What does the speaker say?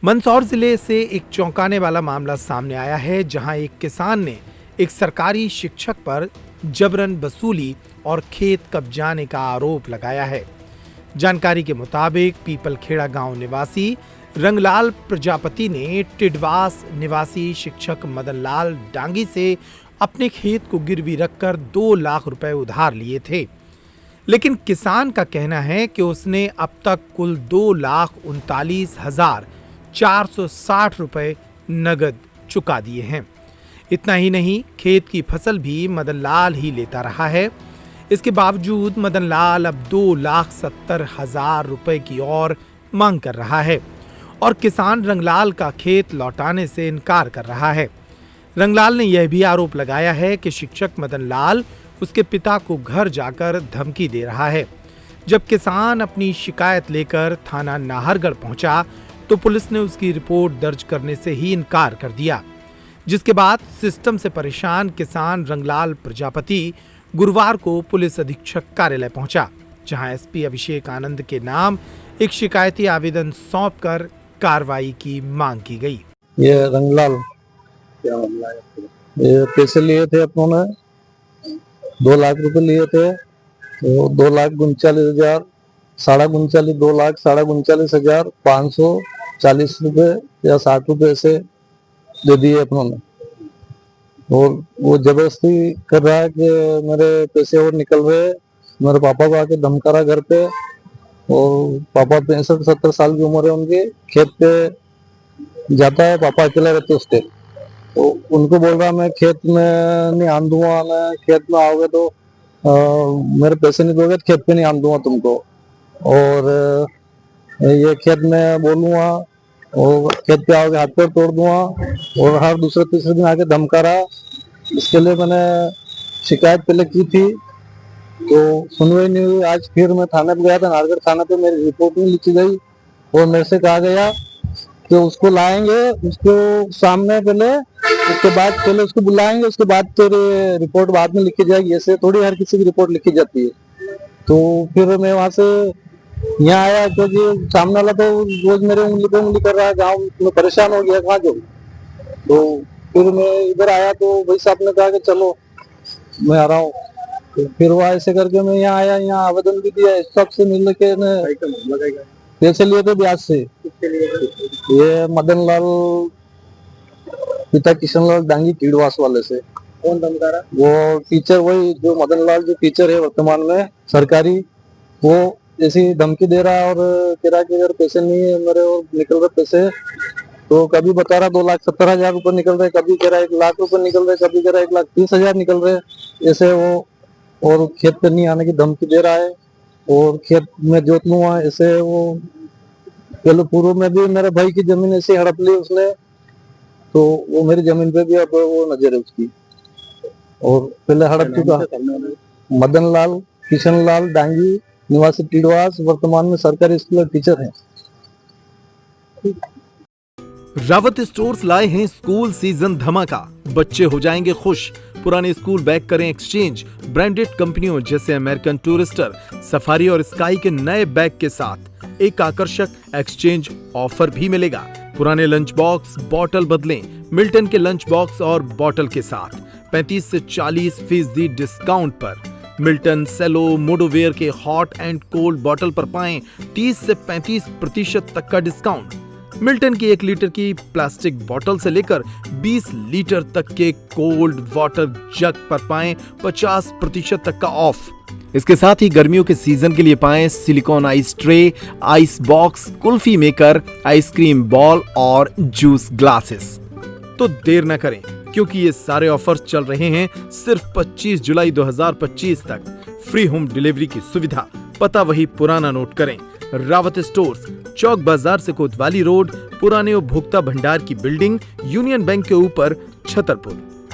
मंदसौर जिले से एक चौंकाने वाला मामला सामने आया है, जहां एक किसान ने एक सरकारी शिक्षक पर जबरन वसूली और खेत कब्जाने का आरोप लगाया है। जानकारी के मुताबिक पीपलखेड़ा गांव निवासी रंगलाल प्रजापति ने टिडवास निवासी शिक्षक मदनलाल डांगी से अपने खेत को गिरवी रखकर 2 लाख रुपए उधार लिए थे, लेकिन किसान का कहना है कि उसने अब तक कुल 2,39,460 रुपए नगद चुका दिए हैं। इतना ही नहीं, खेत की फसल भी मदनलाल ही लेता रहा है। इसके बावजूद मदनलाल अब 2,70,000 रुपए की और मांग कर रहा है और किसान रंगलाल का खेत लौटाने से इनकार कर रहा है। रंगलाल ने यह भी आरोप लगाया है कि शिक्षक मदनलाल उसके पिता को घर जाकर धमकी दे रहा है। जब किसान अपनी शिकायत लेकर थाना नाहरगढ़ पहुंचा तो पुलिस ने उसकी रिपोर्ट दर्ज करने से ही इनकार कर दिया, जिसके बाद सिस्टम से परेशान किसान रंगलाल प्रजापति गुरुवार को पुलिस अधीक्षक कार्यालय पहुंचा, जहां एसपी अभिषेक आनंद के नाम एक शिकायती आवेदन सौंपकर कार्रवाई की मांग की गई। ये रंगलाल क्या मामला है? ये पैसे लिए थे अपनों ने 2 लाख रुपए लिए थे, तो 2,39,000 39,000 2,39,540 रुपए या 60 रुपए ऐसे दे दिए अपनों ने। और वो जबरदस्ती कर रहा है कि मेरे पैसे और निकल रहे। मेरे पापा को आके धमका रहा घर पे, और पापा 65-70 साल की उम्र है उनकी। खेत पे जाता है, पापा अकेला रहते उसके, तो उनको बोल रहा मैं खेत में नहीं आन दूंगा, मैं खेत में आओगे तो मेरे पैसे नहीं दोगे तो खेत पे नहीं आन दूंगा तुमको, और ये खेत में बोलूंगा और खेत पे आओगे हाथ पैर तोड़ दूंगा, और हर दूसरे तीसरे दिन आके धमका रहा। इसके लिए मैंने शिकायत पहले की थी तो सुनवाई नहीं हुई। आज फिर मैं थाने पे गया था, नाहरगढ़ थाना पे मेरी रिपोर्ट नहीं लिखी गई और मेरे से कहा गया कि उसको लाएंगे, उसको सामने पहले, उसके बाद पहले उसको बुलाएंगे, उसके बाद तेरे रिपोर्ट बाद में लिखी जाएगी। ऐसे थोड़ी हर किसी की रिपोर्ट लिखी जाती है। तो फिर मैं वहां से यहाँ आया, क्योंकि सामने वाला तो रोज मेरे उंगली पे उंगली कर रहा है। गाँव में परेशान हो गया, कहाँ जाऊँ। तो फिर मैं इधर आया तो भाई साहब ने कहा कि चलो मैं आ रहा हूँ। तो फिर वो ऐसे करके मैं यहाँ आया, यहाँ आवेदन भी दिया, स्टाफ से मिल के पैसे लिए थे ब्याज से। ये मदनलाल पिता किशनलाल डांगी टिडवास वाले से। कौन धमका रहा? वो टीचर, वही जो मदनलाल जो टीचर है वर्तमान में सरकारी, वो ऐसी धमकी दे रहा है और कह रहा कि अगर पैसे नहीं है मेरे और निकल रहे पैसे, तो कभी बता रहा 2,70,000 रुपए निकल रहे, कभी कह रहा 1 लाख रुपए निकल रहे, कभी कह रहा 1,30,000 निकल रहे ऐसे वो। और खेत पे नहीं आने की धमकी दे रहा है, और खेत में जोत लूंगा ऐसे वो। पहले पूर्व में भी मेरे भाई की जमीन ऐसे हड़प ली उसने, तो वो मेरी जमीन पे भी अब वो नजर है उसकी, और पहले हड़प चुका। मदनलाल किशनलाल डांगी निवासी टिडवास, वर्तमान में सरकारी स्कूल टीचर है। रावत स्टोर्स लाए हैं स्कूल सीजन धमाका। बच्चे हो जाएंगे खुश। पुराने स्कूल बैग करें एक्सचेंज। ब्रांडेड कंपनियों जैसे अमेरिकन टूरिस्टर, सफारी और स्काई के नए बैग के साथ एक आकर्षक एक्सचेंज ऑफर भी मिलेगा। पुराने लंच बॉक्स बॉटल बदलें मिल्टन के लंच बॉक्स और बॉटल के साथ 35 से 40% डिस्काउंट पर। मिल्टन सेलो मोडोवेयर के हॉट एंड कोल्ड बॉटल पर पाएं 30 से 35% तक का डिस्काउंट। मिल्टन की 1 लीटर की प्लास्टिक बोतल से लेकर 20 लीटर तक के कोल्ड वाटर जग पर पाएं 50% तक का ऑफ। इसके साथ ही गर्मियों के सीजन के लिए पाएं silicon ice tray, ice box, kulfi maker, ice cream ball और जूस ग्लासेस। तो देर न करें, क्योंकि ये सारे ऑफर्स चल रहे हैं सिर्फ 25 जुलाई 2025 तक। फ्री होम डिलीवरी की सुविधा। पता वही पुराना नोट करें। रावत स्टोर्स, चौक बाजार से कोतवाली रोड, पुराने उपभोक्ता भंडार की बिल्डिंग, यूनियन बैंक के ऊपर, छतरपुर।